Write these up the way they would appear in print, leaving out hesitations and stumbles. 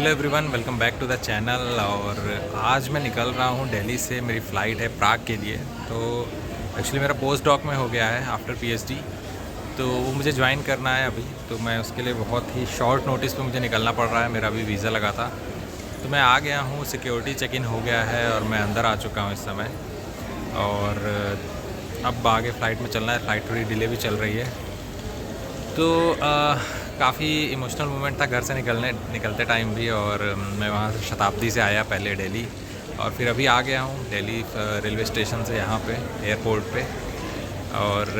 Hello everyone, welcome back to the channel. और आज मैं निकल रहा हूँ दिल्ली से। मेरी फ़्लाइट है प्राग के लिए। तो एक्चुअली मेरा पोस्ट डॉक में हो गया है आफ्टर पीएचडी, तो वो मुझे ज्वाइन करना है अभी। तो मैं उसके लिए बहुत ही शॉर्ट नोटिस पे मुझे निकलना पड़ रहा है। मेरा अभी वीज़ा लगा था, तो मैं आ गया हूँ। सिक्योरिटी चेक इन हो गया है और मैं अंदर आ चुका हूँ इस समय। और अब आगे फ़्लाइट में चलना है। फ़्लाइट थोड़ी डिले भी चल रही है। तो काफ़ी इमोशनल मोमेंट था घर से निकलते टाइम भी। और मैं वहाँ से शताब्दी से आया पहले दिल्ली, और फिर अभी आ गया हूँ दिल्ली रेलवे स्टेशन से यहाँ पे एयरपोर्ट पे। और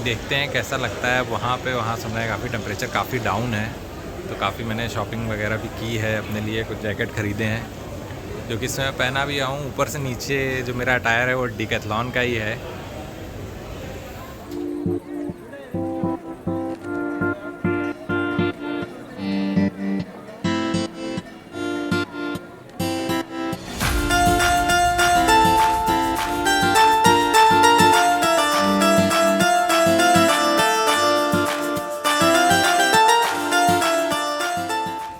देखते हैं कैसा लगता है वहाँ पे। वहाँ सुना है काफ़ी टेम्परेचर काफ़ी डाउन है, तो काफ़ी मैंने शॉपिंग वगैरह भी की है अपने लिए। कुछ जैकेट ख़रीदे हैं जो कि इसमें पहना भी आऊँ। ऊपर से नीचे जो मेरा अटायर है वो डिकैथलॉन का ही है।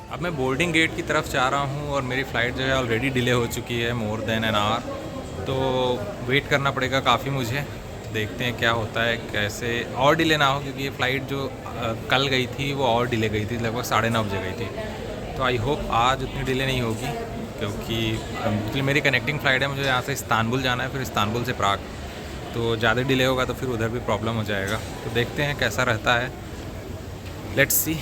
अब मैं बोर्डिंग गेट की तरफ जा रहा हूँ और मेरी फ़्लाइट जो है ऑलरेडी डिले हो चुकी है मोर देन एन आवर। तो वेट करना पड़ेगा काफ़ी मुझे। देखते हैं क्या होता है, कैसे और डिले ना हो, क्योंकि ये फ़्लाइट जो कल गई थी वो और डिले गई थी, लगभग 9:30 बजे गई थी। तो आई होप आज उतनी डिले नहीं होगी, क्योंकि मेरी कनेक्टिंग फ़्लाइट है। मुझे यहाँ से इस्तांबुल जाना है, फिर इस्तांबुल से प्राग। तो ज़्यादा डिले होगा तो फिर उधर भी प्रॉब्लम हो जाएगा। तो देखते हैं कैसा रहता है, लेट्स सी।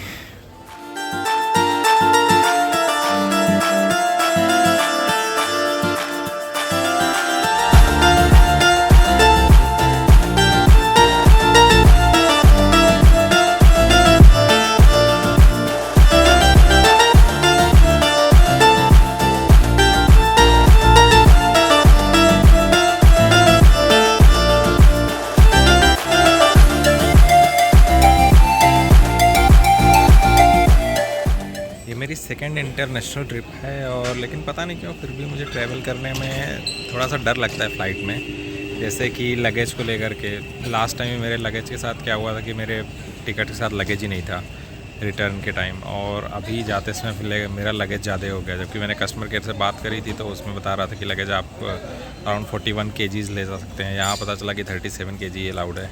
मेरी सेकेंड इंटरनेशनल ट्रिप है, और लेकिन पता नहीं क्यों फिर भी मुझे ट्रैवल करने में थोड़ा सा डर लगता है फ़्लाइट में। जैसे कि लगेज को लेकर के, लास्ट टाइम मेरे लगेज के साथ क्या हुआ था कि मेरे टिकट के साथ लगेज ही नहीं था रिटर्न के टाइम। और अभी जाते समय फिर मेरा लगेज ज़्यादा हो गया, जबकि मैंने कस्टमर केयर से बात करी थी तो उसमें बता रहा था कि लगेज आप अराउंड 41 kgs ले जा सकते हैं। यहाँ पता चला कि 37 kg अलाउड है।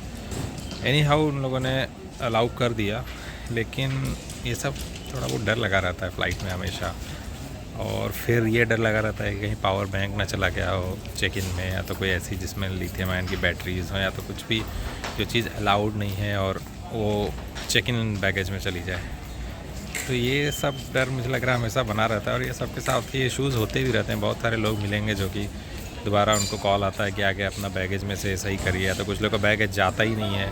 एनी हाउ उन लोगों ने अलाउ कर दिया, लेकिन ये सब थोड़ा बहुत डर लगा रहता है फ़्लाइट में हमेशा। और फिर ये डर लगा रहता है कि कहीं पावर बैंक ना चला गया हो चेक इन में, या तो कोई ऐसी जिसमें लिथियम आयन की बैटरीज हो, या तो कुछ भी जो चीज़ अलाउड नहीं है और वो चेक इन बैगेज में चली जाए। तो ये सब डर मुझे लग रहा है हमेशा बना रहता है। और ये सबके साथ ये इशूज़ होते भी रहते हैं। बहुत सारे लोग मिलेंगे जो कि दोबारा उनको कॉल आता है कि आगे अपना बैगेज में से सही करिए, या तो कुछ लोग का बैगेज जाता ही नहीं है,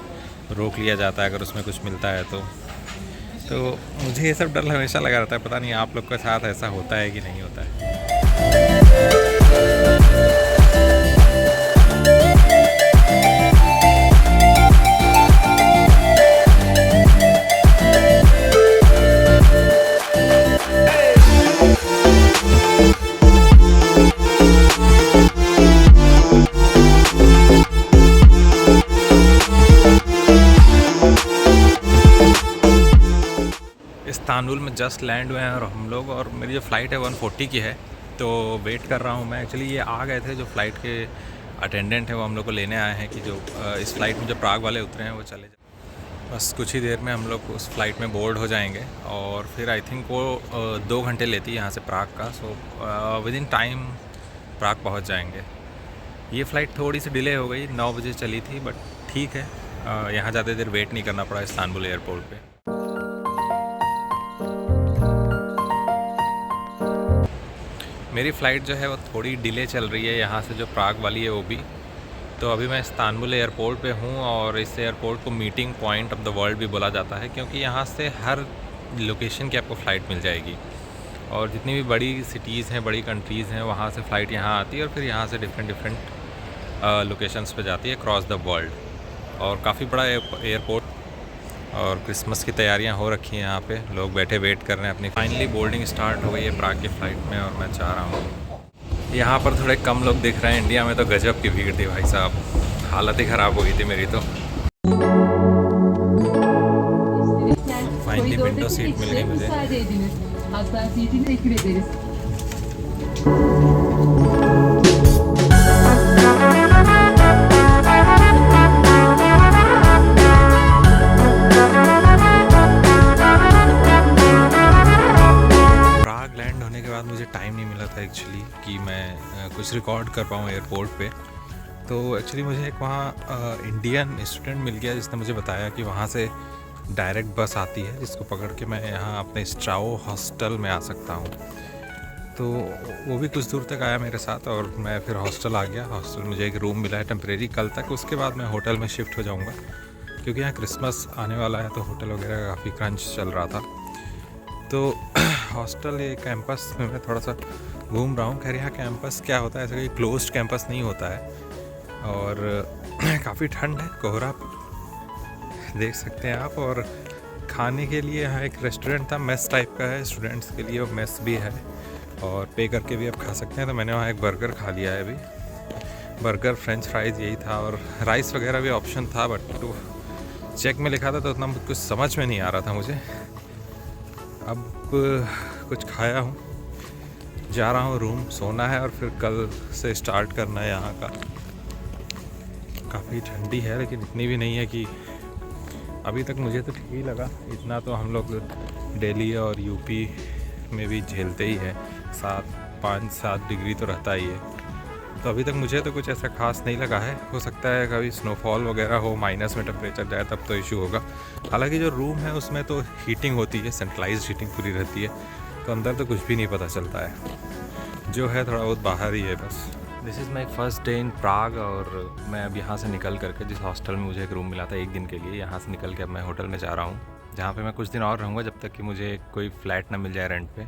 रोक लिया जाता है अगर उसमें कुछ मिलता है तो मुझे ये सब डर हमेशा लगा रहता है। पता नहीं आप लोग के साथ ऐसा होता है कि नहीं होता है। इस्तांबुल में जस्ट लैंड हुए हैं और हम लोग, और मेरी जो फ़्लाइट है 140 की है, तो वेट कर रहा हूँ मैं। एक्चुअली ये आ गए थे, जो फ़्लाइट के अटेंडेंट हैं वो हम लोग को लेने आए हैं कि जो इस फ़्लाइट में जो प्राग वाले उतरे हैं वो चले जाए। बस कुछ ही देर में हम लोग उस फ़्लाइट में बोर्ड हो जाएंगे, और फिर आई थिंक वो 2 घंटे लेती है यहाँ से प्राग का। सो विद इन टाइम प्राग पहुँच जाएंगे। ये फ़्लाइट थोड़ी सी डिले हो गई, 9 बजे चली थी, बट ठीक है। यहाँ ज़्यादा देर वेट नहीं करना पड़ा इस्तांबुल एयरपोर्ट पर। मेरी फ़्लाइट जो है वो थोड़ी डिले चल रही है यहाँ से, जो प्राग वाली है वो भी। तो अभी मैं इस्तांबुल एयरपोर्ट पे हूँ, और इस एयरपोर्ट को meeting point of the world भी बोला जाता है, क्योंकि यहाँ से हर लोकेशन की आपको फ़्लाइट मिल जाएगी। और जितनी भी बड़ी सिटीज़ हैं, बड़ी कंट्रीज़ हैं, वहाँ से फ़्लाइट यहाँ आती है, और फिर यहाँ से डिफरेंट लोकेशंस पे जाती है क्रॉस द वर्ल्ड। और काफ़ी बड़ा एयरपोर्ट, और क्रिसमस की तैयारियां हो रखी हैं। यहाँ पे लोग बैठे वेट कर रहे हैं अपनी। फाइनली बोर्डिंग स्टार्ट हो गई है प्राग की फ़्लाइट में, और मैं चाह रहा हूँ। यहाँ पर थोड़े कम लोग दिख रहे हैं। इंडिया में तो गजब की भीड़ थी भाई साहब, हालत ही ख़राब हो गई थी मेरी तो। फाइनली विंडो सीट मिल गई मुझे। müsaade ediniz. Hassasiyetini teşekkür ederiz. प्राग लैंड होने के बाद मुझे टाइम नहीं मिला था एक्चुअली कि मैं कुछ रिकॉर्ड कर पाऊँ एयरपोर्ट पे। तो एक्चुअली मुझे एक वहाँ इंडियन स्टूडेंट मिल गया जिसने मुझे बताया कि वहाँ से डायरेक्ट बस आती है जिसको पकड़ के मैं यहाँ अपने स्ट्राओ हॉस्टल में आ सकता हूँ। तो वो भी कुछ दूर तक आया मेरे साथ और मैं फिर हॉस्टल आ गया। हॉस्टल मुझे एक रूम मिला है टेम्परेरी कल तक, उसके बाद मैं होटल में शिफ्ट हो जाऊँगा क्योंकि यहाँ क्रिसमस आने वाला है तो होटल वगैरह का काफ़ी क्रंच चल रहा था। तो हॉस्टल ये कैंपस में मैं थोड़ा सा घूम रहा हूँ। खैर यहाँ कैंपस क्या होता है, ऐसा कोई क्लोज्ड कैंपस नहीं होता है और काफ़ी ठंड है, कोहरा देख सकते हैं आप। और खाने के लिए यहाँ एक रेस्टोरेंट था, मेस टाइप का है, स्टूडेंट्स के लिए वो मेस भी है और पे करके भी आप खा सकते हैं। तो मैंने वहाँ एक बर्गर खा लिया है अभी, बर्गर फ्रेंच फ्राइज़ यही था और राइस वगैरह भी ऑप्शन था, बट तो चेक में लिखा था तो उतना कुछ समझ में नहीं आ रहा था मुझे। अब कुछ खाया हूँ, जा रहा हूँ रूम, सोना है और फिर कल से स्टार्ट करना है यहाँ का। काफ़ी ठंडी है लेकिन इतनी भी नहीं है कि अभी तक मुझे तो ठीक ही लगा। इतना तो हम लोग दिल्ली और यूपी में भी झेलते ही है, 5-7 डिग्री तो रहता ही है। तो अभी तक मुझे तो कुछ ऐसा खास नहीं लगा है। हो सकता है कभी स्नोफॉल वगैरह हो, माइनस में टेम्परेचर जाए तब तो इशू होगा। हालांकि जो रूम है उसमें तो हीटिंग होती है, सेंट्रलाइज्ड हीटिंग पूरी रहती है, तो अंदर तो कुछ भी नहीं पता चलता है, जो है थोड़ा बहुत बाहर ही है बस। This is my first day in Prague और मैं अब यहाँ से निकल करके, जिस हॉस्टल में मुझे एक रूम मिला था एक दिन के लिए, यहाँ से निकल के अब मैं होटल में जा रहा हूँ जहाँ पे मैं कुछ दिन और रहूँगा जब तक कि मुझे कोई फ़्लैट ना मिल जाए रेंट पे।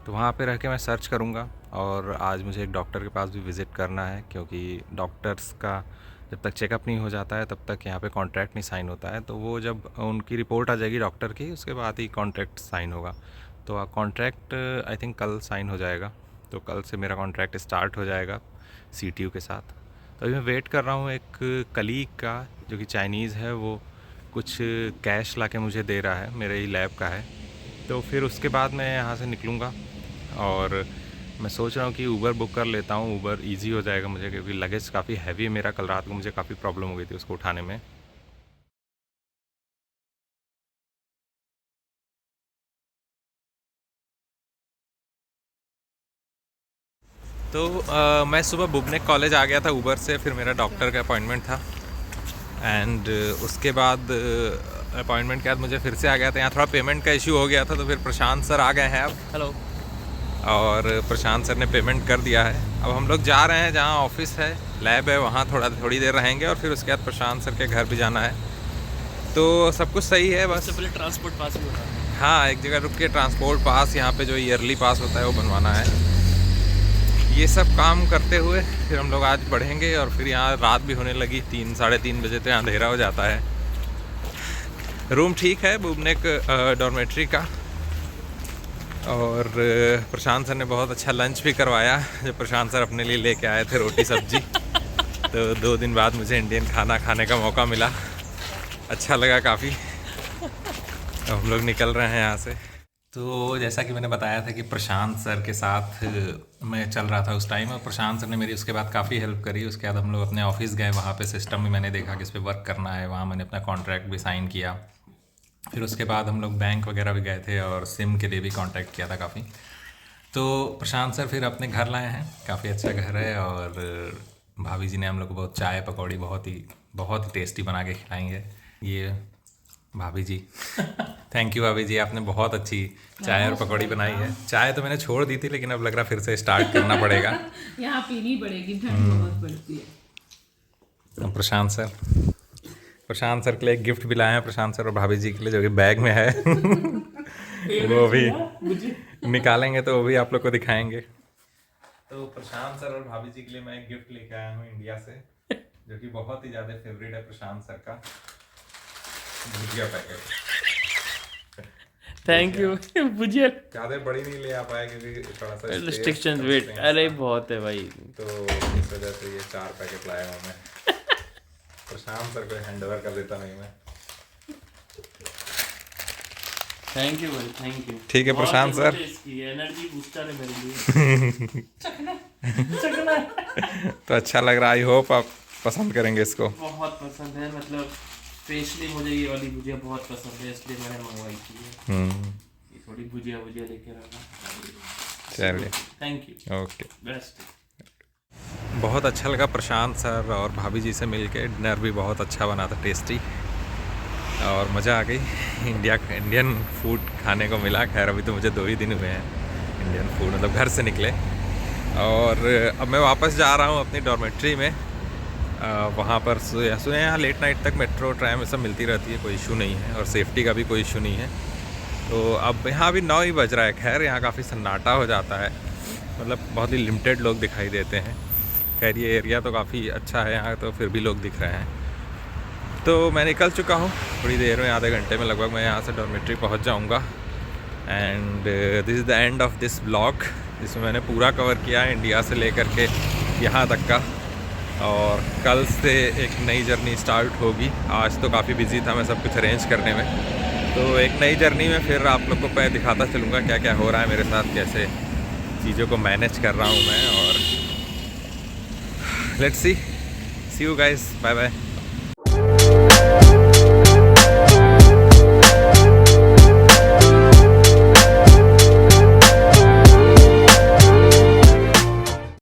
तो वहाँ पे रह के मैं सर्च करूँगा और आज मुझे एक डॉक्टर के पास भी विज़िट करना है क्योंकि डॉक्टर्स का जब तक चेकअप नहीं हो जाता है तब तक यहाँ पे कॉन्ट्रैक्ट नहीं साइन होता है। तो वो जब उनकी रिपोर्ट आ जाएगी डॉक्टर की, उसके बाद ही कॉन्ट्रैक्ट साइन होगा। तो कॉन्ट्रैक्ट आई थिंक कल साइन हो जाएगा, तो कल से मेरा कॉन्ट्रैक्ट स्टार्ट हो जाएगा CTU के साथ। तो अभी मैं वेट कर रहा हूँ एक कलीग का जो कि चाइनीज़ है, वो कुछ कैश ला के मुझे दे रहा है, मेरे ही लैब का है। तो फिर उसके बाद मैं यहाँ से निकलूँगा और मैं सोच रहा हूँ कि ऊबर बुक कर लेता हूँ। ऊबर इजी हो जाएगा मुझे क्योंकि लगेज काफ़ी हैवी है मेरा। कल रात को मुझे काफ़ी प्रॉब्लम हो गई थी उसको उठाने में। तो मैं सुबह बुबनेक कॉलेज आ गया था ऊबर से, फिर मेरा डॉक्टर का अपॉइंटमेंट था एंड उसके बाद अपॉइंटमेंट के बाद मुझे फिर से आ गया था। यहाँ थोड़ा पेमेंट का इशू हो गया था तो फिर प्रशांत सर आ गए हैं अब। हेलो। और प्रशांत सर ने पेमेंट कर दिया है। अब हम लोग जा रहे हैं जहाँ ऑफिस है, लैब है, वहाँ थोड़ी देर रहेंगे और फिर उसके बाद प्रशांत सर के घर भी जाना है। तो सब कुछ सही है, बस पहले ट्रांसपोर्ट पास भी होता है। हाँ, एक जगह रुक के ट्रांसपोर्ट पास, यहाँ पे जो ईयरली पास होता है वो बनवाना है। ये सब काम करते हुए फिर हम लोग आज बढ़ेंगे और फिर यहाँ रात भी होने लगी, 3-3:30 बजे तो यहाँ अंधेरा हो जाता है। रूम ठीक है बुबनेक डॉर्मेट्री का और प्रशांत सर ने बहुत अच्छा लंच भी करवाया जो प्रशांत सर अपने लिए लेके आए थे, रोटी सब्जी। तो 2 दिन बाद मुझे इंडियन खाना खाने का मौका मिला, अच्छा लगा काफ़ी। तो हम लोग निकल रहे हैं यहाँ से। तो जैसा कि मैंने बताया था कि प्रशांत सर के साथ मैं चल रहा था उस टाइम और प्रशांत सर ने मेरी उसके बाद काफ़ी हेल्प करी। उसके बाद हम लोग अपने ऑफिस गए, वहाँ पे सिस्टम भी मैंने देखा किस पे वर्क करना है, वहाँ मैंने अपना कॉन्ट्रैक्ट भी साइन किया। फिर उसके बाद हम लोग बैंक वगैरह भी गए थे और सिम के लिए भी कॉन्टैक्ट किया था काफ़ी। तो प्रशांत सर फिर अपने घर लाए हैं, काफ़ी अच्छा घर है और भाभी जी ने हम लोग को बहुत चाय पकौड़ी बहुत ही टेस्टी बना के खिलाएंगे। ये भाभी जी थैंक यू भाभी जी, आपने बहुत अच्छी चाय और पकौड़ी बनाई है। चाय तो मैंने छोड़ दी थी लेकिन अब लग रहा फिर से स्टार्ट करना पड़ेगा। यहाँ पीनी पड़ेगी, ठंड बहुत पड़ती है। प्रशांत सर के लिए एक गिफ्ट भी लाए हैं, प्रशांत सर और भाभी जी के लिए, जो कि बैग में है। वो भी निकालेंगे तो वो भी आप लोग को दिखाएंगे। तो प्रशांत सर और भाभी जी के लिए मैं एक गिफ्ट लेके आया हूँ इंडिया से, जो कि बहुत ही ज़्यादा फेवरेट है प्रशांत सर का, bhujia packet. Thank you. Bhujia ज़्यादा बड़ी नहीं ले आ पाए क्योंकि थोड़ा सा रिस्ट्रिक्शन वेट, अरे बहुत है भाई, तो इस वजह से ये 4 पैकेट लाया हूँ मैं। प्रशांत सर को हैंड ओवर कर देता नहीं मैं। थैंक यू भाई, थैंक यू। ठीक है प्रशांत सर। इसकी एनर्जी बूस्टर है मेरे लिए। तो अच्छा लग रहा है, आई होप आप पसंद करेंगे इसको। बहुत पसंद है, मतलब स्पेशली मुझे ये वाली भुजिया बहुत पसंद है, इसलिए मैंने मंगवाई थी ये। ये थोड़ी भुजिया लेके रखा। चलिए थैंक यू, ओके। बेस्ट। बहुत अच्छा लगा प्रशांत सर और भाभी जी से मिलके। डिनर भी बहुत अच्छा बना था, टेस्टी, और मज़ा आ गई। इंडियन फूड खाने को मिला। खैर अभी तो मुझे 2 ही दिन हुए हैं इंडियन फूड, मतलब घर से निकले। और अब मैं वापस जा रहा हूँ अपनी डॉर्मेट्री में। वहाँ पर सुने यहाँ लेट नाइट तक मेट्रो ट्रैम सब मिलती रहती है, कोई इशू नहीं है, और सेफ्टी का भी कोई इशू नहीं है। तो अब यहाँ अभी 9 ही बज रहा है। खैर यहाँ काफ़ी सन्नाटा हो जाता है, मतलब बहुत ही लिमिटेड लोग दिखाई देते हैं। खैर ये एरिया तो काफ़ी अच्छा है यहाँ, तो फिर भी लोग दिख रहे हैं। तो मैं निकल चुका हूँ, थोड़ी देर में, आधे घंटे में लगभग मैं यहाँ से डॉर्मेट्री पहुँच जाऊँगा। And this is the end of this blog, जिसमें मैंने पूरा कवर किया इंडिया से लेकर के यहाँ तक का। और कल से एक नई जर्नी स्टार्ट होगी। आज तो काफ़ी बिजी था मैं सब कुछ अरेंज करने में, तो एक नई जर्नी में फिर आप लोग को मैं दिखाता चलूँगा क्या क्या हो रहा है मेरे साथ, कैसे चीज़ों को मैनेज कर रहा हूँ मैं। और let's see you guys, bye bye.